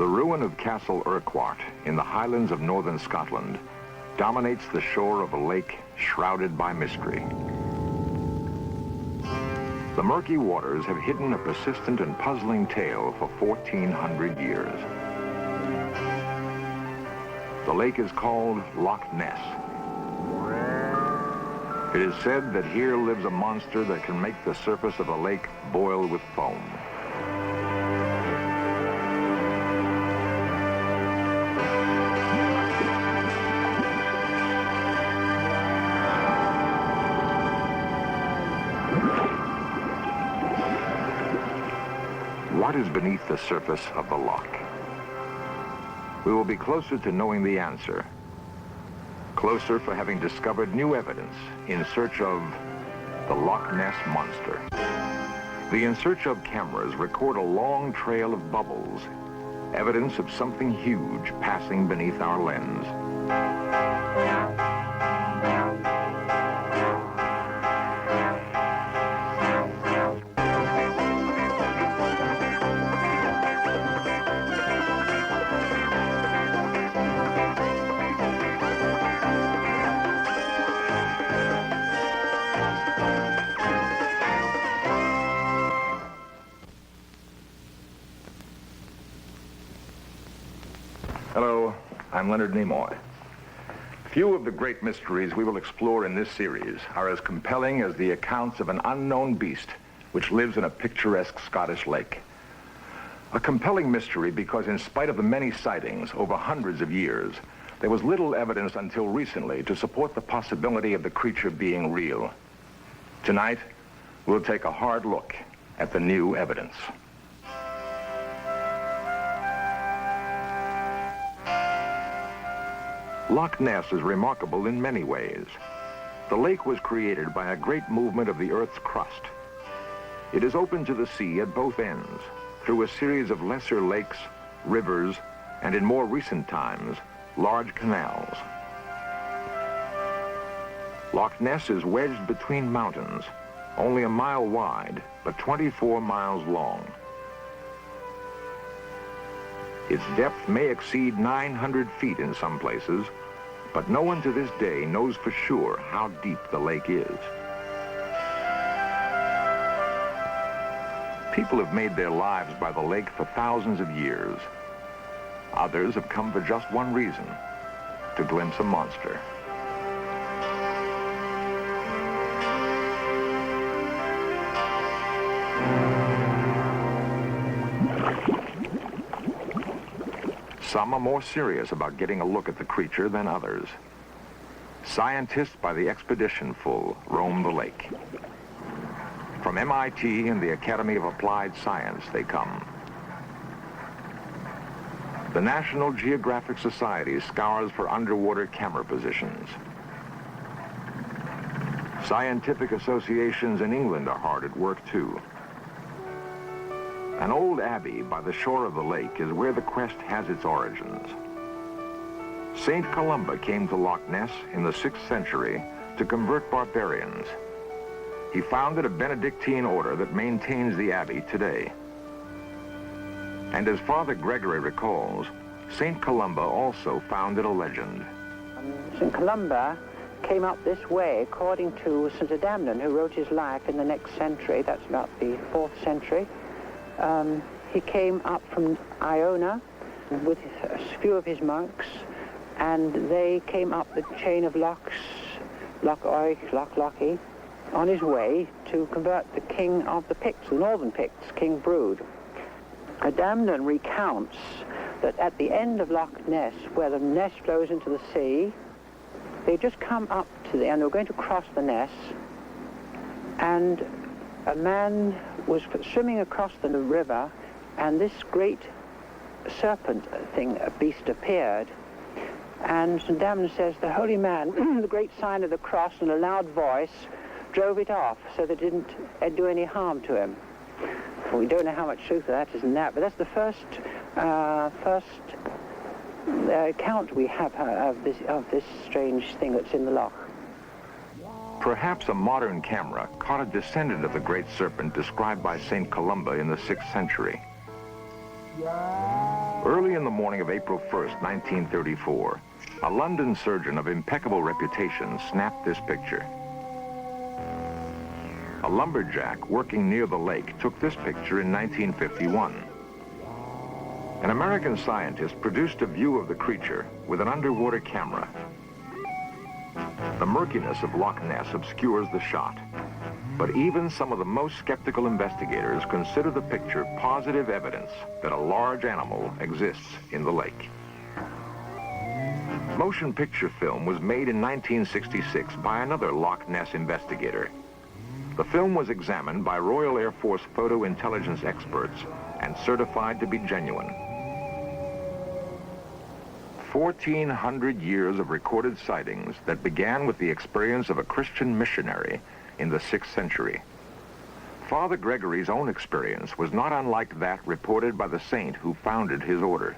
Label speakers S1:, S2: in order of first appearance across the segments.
S1: The ruin of Castle Urquhart in the highlands of northern Scotland dominates the shore of a lake shrouded by mystery. The murky waters have hidden a persistent and puzzling tale for 1,400 years. The lake is called Loch Ness. It is said that here lives a monster that can make the surface of a lake boil with foam. What is beneath the surface of the loch? We will be closer to knowing the answer. Closer for having discovered new evidence in search of the Loch Ness monster. The In Search Of cameras record a long trail of bubbles, evidence of something huge passing beneath our lens. Hello, I'm Leonard Nimoy. Few of the great mysteries we will explore in this series are as compelling as the accounts of an unknown beast which lives in a picturesque Scottish lake. A compelling mystery because in spite of the many sightings over hundreds of years, there was little evidence until recently to support the possibility of the creature being real. Tonight, we'll take a hard look at the new evidence. Loch Ness is remarkable in many ways. The lake was created by a great movement of the Earth's crust. It is open to the sea at both ends through a series of lesser lakes, rivers, and in more recent times, large canals. Loch Ness is wedged between mountains, only a mile wide, but 24 miles long. Its depth may exceed 900 feet in some places, but no one to this day knows for sure how deep the lake is. People have made their lives by the lake for thousands of years. Others have come for just one reason, to glimpse a monster. Some are more serious about getting a look at the creature than others. Scientists by the expedition full roam the lake. From MIT and the Academy of Applied Science they come. The National Geographic Society scours for underwater camera positions. Scientific associations in England are hard at work too. An old abbey by the shore of the lake is where the quest has its origins. Saint Columba came to Loch Ness in the 6th century to convert barbarians. He founded a Benedictine order that maintains the abbey today. And as Father Gregory recalls, Saint Columba also founded a legend.
S2: St. Columba came up this way according to St. Adamnan, who wrote his life in the next century. That's about the 4th century. He came up from Iona with a few of his monks, and they came up the chain of lochs, Loch Oich, Loch Lochy, on his way to convert the king of the Picts, the northern Picts, King Brood. Adamnan recounts that at the end of Loch Ness, where the Ness flows into the sea, they just come up to the end, they were going to cross the Ness, and a man was swimming across the river, and this great serpent thing, a beast, appeared. And St. Damon says the holy man, the great sign of the cross in a loud voice, drove it off so that it didn't do any harm to him. Well, we don't know how much truth that is in that, but that's the first account we have of this strange thing that's in the loch.
S1: Perhaps a modern camera caught a descendant of the great serpent described by St. Columba in the 6th century. Early in the morning of April 1st, 1934, a London surgeon of impeccable reputation snapped this picture. A lumberjack working near the lake took this picture in 1951. An American scientist produced a view of the creature with an underwater camera. The murkiness of Loch Ness obscures the shot, but even some of the most skeptical investigators consider the picture positive evidence that a large animal exists in the lake. Motion picture film was made in 1966 by another Loch Ness investigator. The film was examined by Royal Air Force photo intelligence experts and certified to be genuine. 1,400 years of recorded sightings that began with the experience of a Christian missionary in the 6th century. Father Gregory's own experience was not unlike that reported by the saint who founded his order.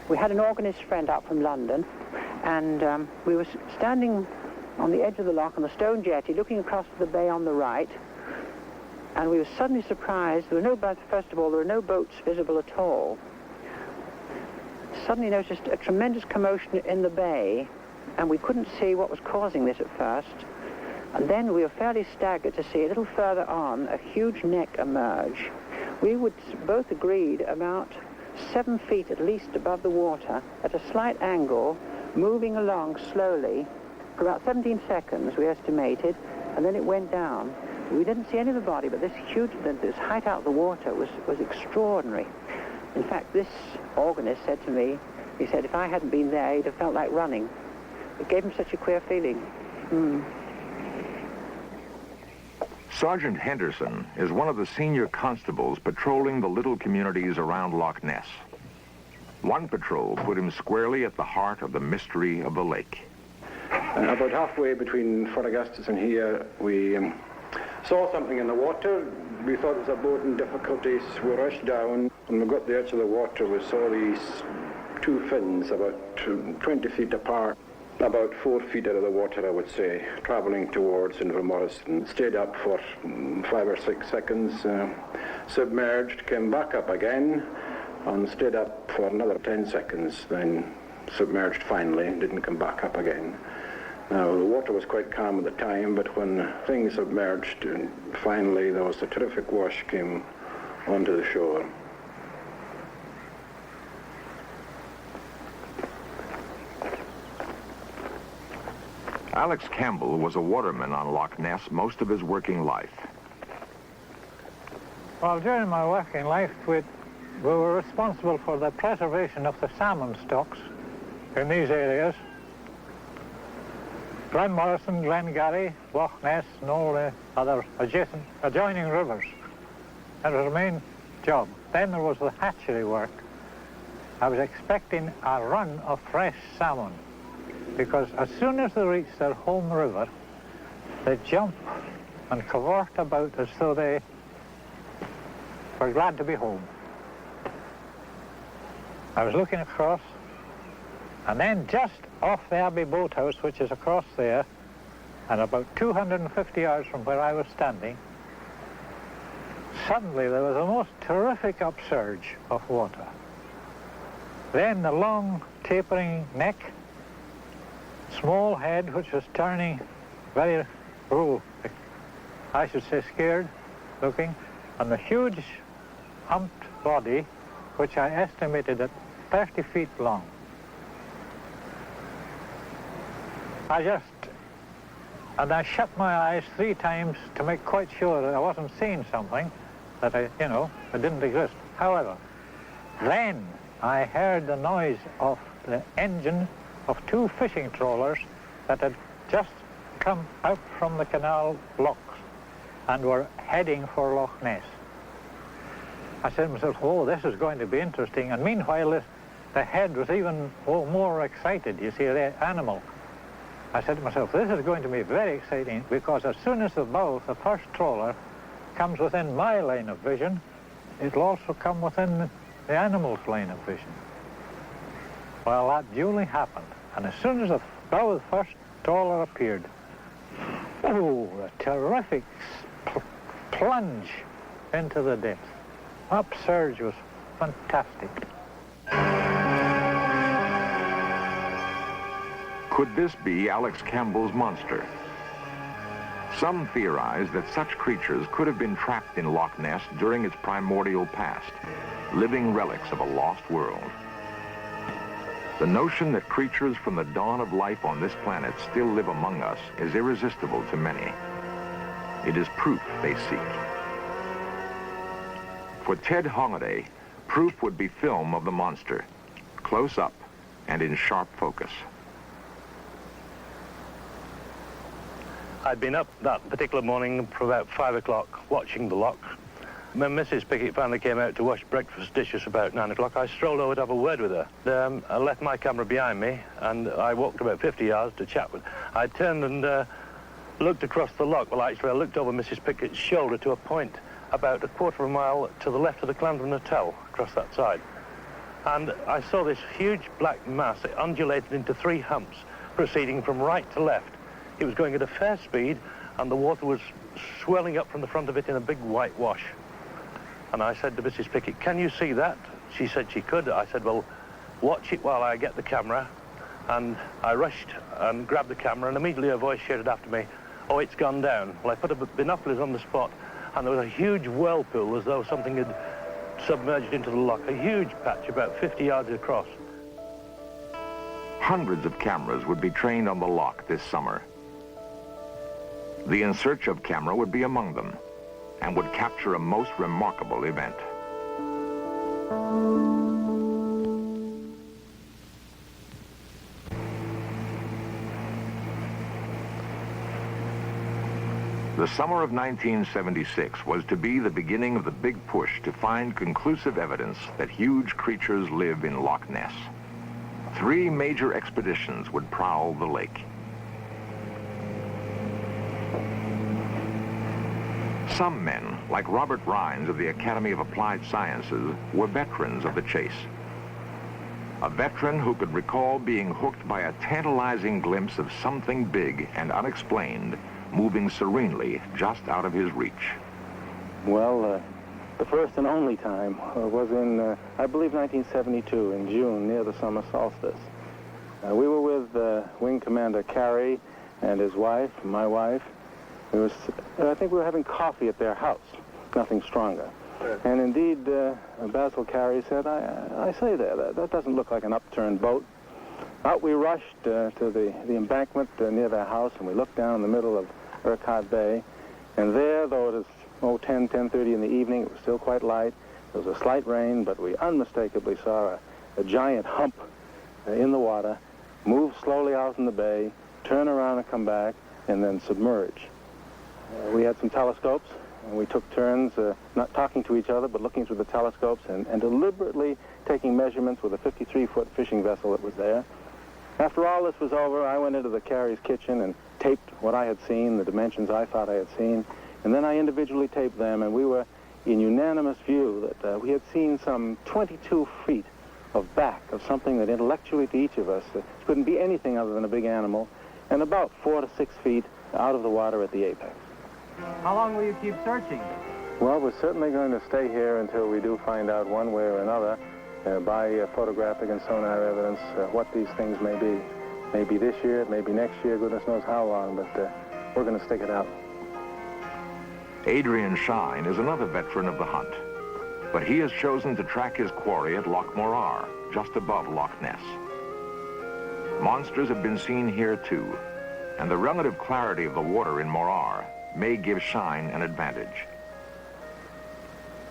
S2: We had an organist friend up from London, and we were standing on the edge of the loch on the stone jetty, looking across to the bay on the right, and we were suddenly surprised. There were no boats, first of all, there were no boats visible at all. Suddenly noticed a tremendous commotion in the bay, and we couldn't see what was causing this at first. And then we were fairly staggered to see a little further on a huge neck emerge. We would both agreed about 7 feet at least above the water, at a slight angle, moving along slowly for about 17 seconds, we estimated, and then it went down. We didn't see any of the body, but this height out of the water was extraordinary. In fact, this organist said to me, he said, if I hadn't been there, he'd have felt like running. It gave him such a queer feeling.
S1: Sergeant Henderson is one of the senior constables patrolling the little communities around Loch Ness. One patrol put him squarely at the heart of the mystery of the lake.
S3: About halfway between Fort Augustus and here, we saw something in the water. We thought it was a boat in difficulties. We rushed down. When we got to the edge of the water, we saw these 2 fins about 20 feet apart, about 4 feet out of the water, I would say, traveling towards Invermorris, and stayed up for 5 or 6 seconds, submerged, came back up again, and stayed up for another 10 seconds, then submerged finally, and didn't come back up again. Now, the water was quite calm at the time, but when things submerged, finally there was a terrific wash came onto the shore.
S1: Alex Campbell was a waterman on Loch Ness most of his working life.
S4: Well, during my working life, we were responsible for the preservation of the salmon stocks in these areas. Glenmorrison, Glengarry, Loch Ness, and all the other adjoining rivers. That was the main job. Then there was the hatchery work. I was expecting a run of fresh salmon, because as soon as they reach their home river, they jump and cavort about as though they were glad to be home. I was looking across, and then just off the Abbey boathouse, which is across there, and about 250 yards from where I was standing, suddenly there was a most terrific upsurge of water. Then the long tapering neck, small head which was turning very, I should say scared looking, and the huge humped body which I estimated at 30 feet long. I shut my eyes 3 times to make quite sure that I wasn't seeing something that that didn't exist. However, then I heard the noise of the engine of 2 fishing trawlers that had just come out from the canal locks and were heading for Loch Ness. I said to myself, oh, this is going to be interesting. And meanwhile, the head was even more excited, you see, the animal. I said to myself, this is going to be very exciting, because as soon as the bow of the first trawler comes within my line of vision, it'll also come within the animal's line of vision. Well, that duly happened. And as soon as the bow of the first trawler appeared, oh, a terrific plunge into the depth. Upsurge was fantastic.
S1: Could this be Alex Campbell's monster? Some theorize that such creatures could have been trapped in Loch Ness during its primordial past, living relics of a lost world. The notion that creatures from the dawn of life on this planet still live among us is irresistible to many. It is proof they seek. For Ted Holliday, proof would be film of the monster, close up and in sharp focus.
S5: I'd been up that particular morning for about 5 o'clock watching the Loch. When Mrs. Pickett finally came out to wash breakfast dishes about 9 o'clock, I strolled over to have a word with her. I left my camera behind me and I walked about 50 yards to chat with her. I turned and looked across the Loch. Well, actually, I looked over Mrs. Pickett's shoulder to a point about a quarter of a mile to the left of the Clandron Hotel, across that side. And I saw this huge black mass. It undulated into 3 humps, proceeding from right to left. It was going at a fair speed, and the water was swelling up from the front of it in a big white wash. And I said to Mrs. Pickett, "Can you see that?" She said she could. I said, "Well, watch it while I get the camera." And I rushed and grabbed the camera, and immediately a voice shouted after me, "Oh, it's gone down." Well, I put binoculars on the spot, and there was a huge whirlpool, as though something had submerged into the Loch, a huge patch about 50 yards across.
S1: Hundreds of cameras would be trained on the Loch this summer. The In Search Of camera would be among them and would capture a most remarkable event. The summer of 1976 was to be the beginning of the big push to find conclusive evidence that huge creatures live in Loch Ness. 3 major expeditions would prowl the lake. Some men, like Robert Rhines of the Academy of Applied Sciences, were veterans of the chase. A veteran who could recall being hooked by a tantalizing glimpse of something big and unexplained, moving serenely just out of his reach.
S6: Well, the first and only time was in, I believe, 1972, in June, near the summer solstice. We were with Wing Commander Carey and his wife, my wife. I think we were having coffee at their house, nothing stronger. And indeed, Basil Carey said, I say there, that doesn't look like an upturned boat. Out we rushed to the embankment near their house, and we looked down in the middle of Urquhart Bay. And there, though it was 10:30 in the evening, it was still quite light. There was a slight rain, but we unmistakably saw a giant hump in the water, move slowly out in the bay, turn around and come back, and then submerge. We had some telescopes, and we took turns not talking to each other, but looking through the telescopes and deliberately taking measurements with a 53-foot fishing vessel that was there. After all this was over, I went into the Carey's kitchen and taped what I had seen, the dimensions I thought I had seen, and then I individually taped them, and we were in unanimous view that we had seen some 22 feet of back of something that intellectually to each of us couldn't be anything other than a big animal, and about 4 to 6 feet out of the water at the apex.
S7: How long will you keep searching?
S6: Well, we're certainly going to stay here until we do find out one way or another by photographic and sonar evidence what these things may be. Maybe this year, maybe next year, goodness knows how long, but we're going to stick it out.
S1: Adrian Shine is another veteran of the hunt, but he has chosen to track his quarry at Loch Morar, just above Loch Ness. Monsters have been seen here too, and the relative clarity of the water in Morar may give Shine an advantage.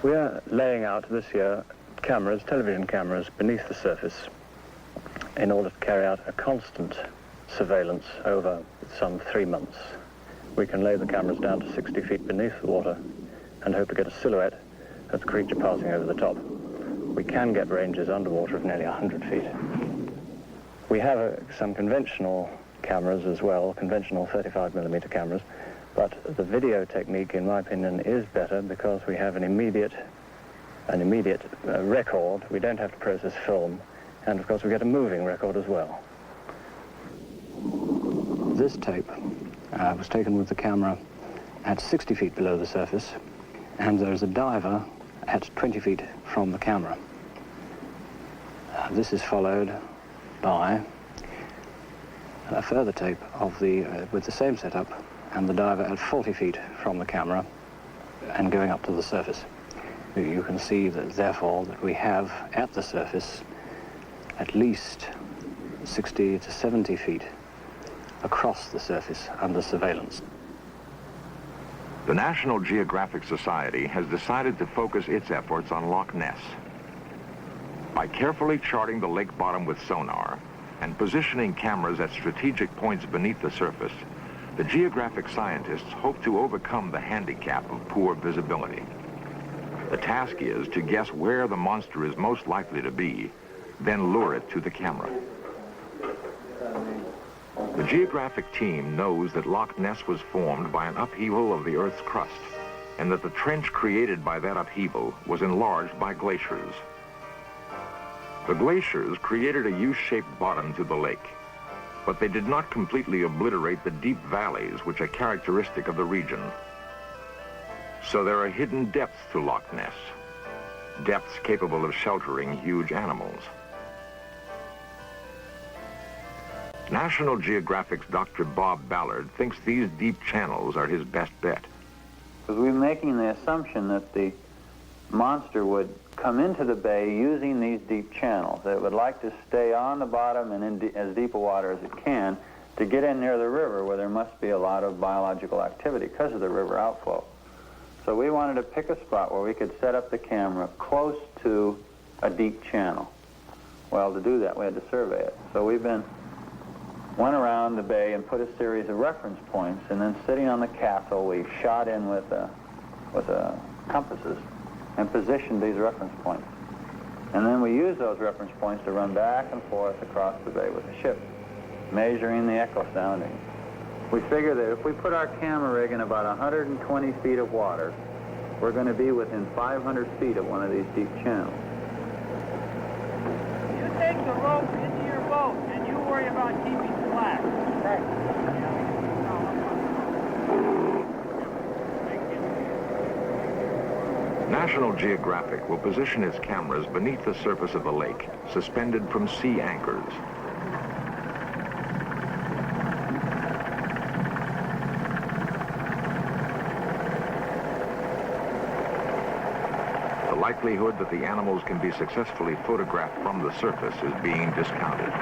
S6: We are laying out this year cameras, television cameras, beneath the surface in order to carry out a constant surveillance over some 3 months. We can lay the cameras down to 60 feet beneath the water and hope to get a silhouette of the creature passing over the top. We can get ranges underwater of nearly 100 feet. We have some conventional cameras as well, conventional 35mm cameras, but the video technique, in my opinion, is better because we have an immediate record. We don't have to process film, and of course we get a moving record as well. This tape was taken with the camera at 60 feet below the surface, and there's a diver
S8: at 20 feet from the camera. This is followed by a further tape of with the same setup and the diver at 40 feet from the camera and going up to the surface. You can see that, therefore, that we have at the surface at least 60 to 70 feet across the surface under surveillance.
S1: The National Geographic Society has decided to focus its efforts on Loch Ness. By carefully charting the lake bottom with sonar and positioning cameras at strategic points beneath the surface, the geographic scientists hope to overcome the handicap of poor visibility. The task is to guess where the monster is most likely to be, then lure it to the camera. The geographic team knows that Loch Ness was formed by an upheaval of the Earth's crust, and that the trench created by that upheaval was enlarged by glaciers. The glaciers created a U-shaped bottom to the lake, but they did not completely obliterate the deep valleys which are characteristic of the region. So there are hidden depths to Loch Ness, depths capable of sheltering huge animals. National Geographic's Dr. Bob Ballard thinks these deep channels are his best bet.
S9: Because we're making the assumption that the monster would come into the bay using these deep channels. It would like to stay on the bottom and in as deep a water as it can to get in near the river where there must be a lot of biological activity because of the river outflow. So we wanted to pick a spot where we could set up the camera close to a deep channel. Well, to do that, we had to survey it. So went around the bay and put a series of reference points, and then sitting on the castle, we shot in with compasses and positioned these reference points. And then we used those reference points to run back and forth across the bay with the ship, measuring the echo sounding. We figure that if we put our camera rig in about 120 feet of water, we're going to be within 500 feet of one of these deep channels.
S7: You take the rope into your boat, and you worry about keeping slack.
S1: National Geographic will position its cameras beneath the surface of the lake, suspended from sea anchors. The likelihood that the animals can be successfully photographed from the surface is being discounted.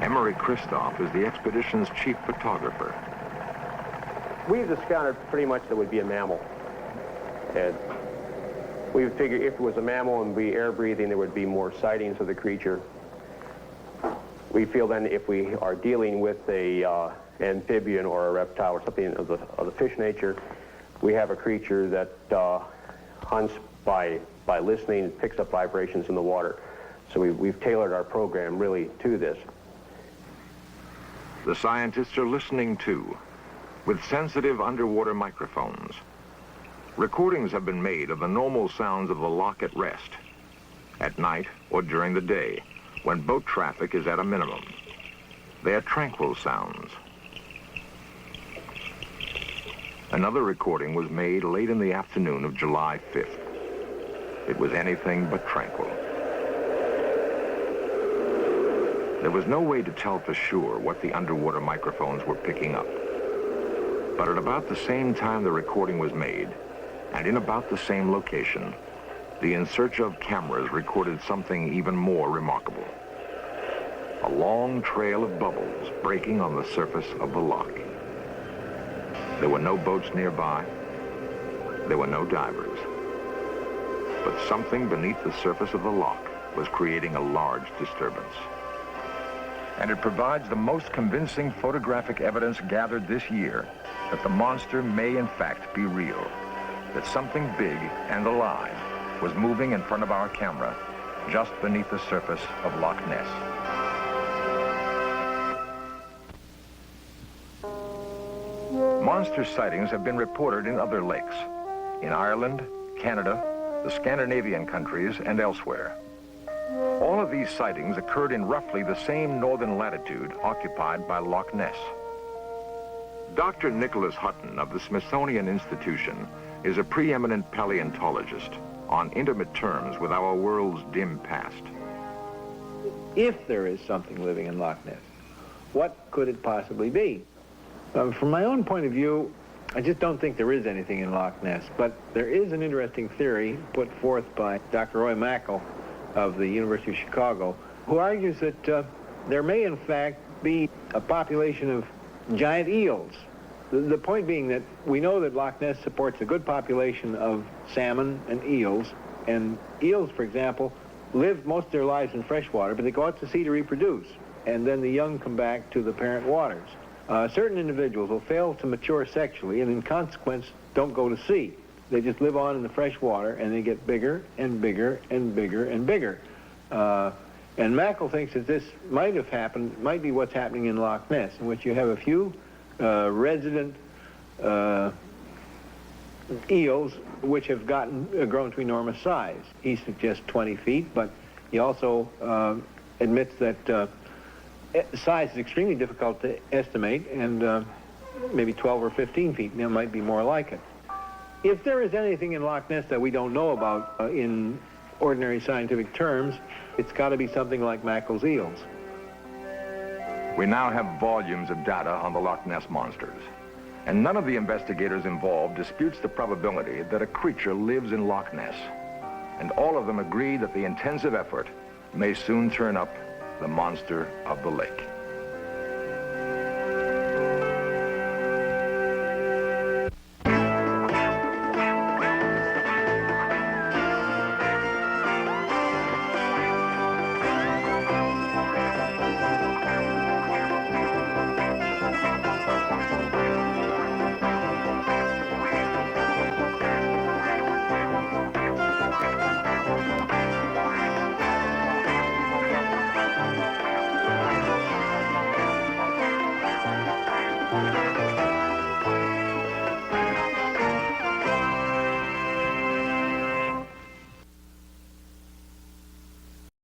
S1: Emery Christoph is the expedition's chief photographer.
S10: We've discounted pretty much that would be a mammal. And we figured if it was a mammal and be air-breathing, there would be more sightings of the creature. We feel then if we are dealing with a amphibian or a reptile or something of the fish nature, we have a creature that hunts by listening, picks up vibrations in the water. So we've tailored our program really to this.
S1: The scientists are listening too, with sensitive underwater microphones. Recordings have been made of the normal sounds of the loch at rest, at night or during the day, when boat traffic is at a minimum. They are tranquil sounds. Another recording was made late in the afternoon of July 5th. It was anything but tranquil. There was no way to tell for sure what the underwater microphones were picking up. But at about the same time the recording was made, and in about the same location, the In Search Of cameras recorded something even more remarkable. A long trail of bubbles breaking on the surface of the loch. There were no boats nearby. There were no divers. But something beneath the surface of the loch was creating a large disturbance. And it provides the most convincing photographic evidence gathered this year that the monster may in fact be real, that something big and alive was moving in front of our camera just beneath the surface of Loch Ness. Monster sightings have been reported in other lakes, in Ireland, Canada, the Scandinavian countries, and elsewhere. All of these sightings occurred in roughly the same northern latitude occupied by Loch Ness. Dr. Nicholas Hutton of the Smithsonian Institution is a preeminent paleontologist on intimate terms with our world's dim past.
S11: If there is something living in Loch Ness, what could it possibly be? From my own point of view, I just don't think there is anything in Loch Ness, but there is an interesting theory put forth by Dr. Roy Mackal of the University of Chicago, who argues that there may in fact be a population of giant eels. The point being that we know that Loch Ness supports a good population of salmon and eels, and eels, for example, live most of their lives in freshwater, but they go out to sea to reproduce, and then the young come back to the parent waters. Certain individuals will fail to mature sexually and in consequence don't go to sea. They just live on in the fresh water and they get bigger and bigger and bigger and bigger. And Mackal thinks that this might have happened, might be what's happening in Loch Ness, in which you have a few resident eels which have grown to enormous size. He suggests 20 feet, but he also admits that size is extremely difficult to estimate, and maybe 12 or 15 feet might be more like it. If there is anything in Loch Ness that we don't know about in ordinary scientific terms, it's got to be something like Mackal's eels.
S1: We now have volumes of data on the Loch Ness monsters, and none of the investigators involved disputes the probability that a creature lives in Loch Ness. And all of them agree that the intensive effort may soon turn up the monster of the lake.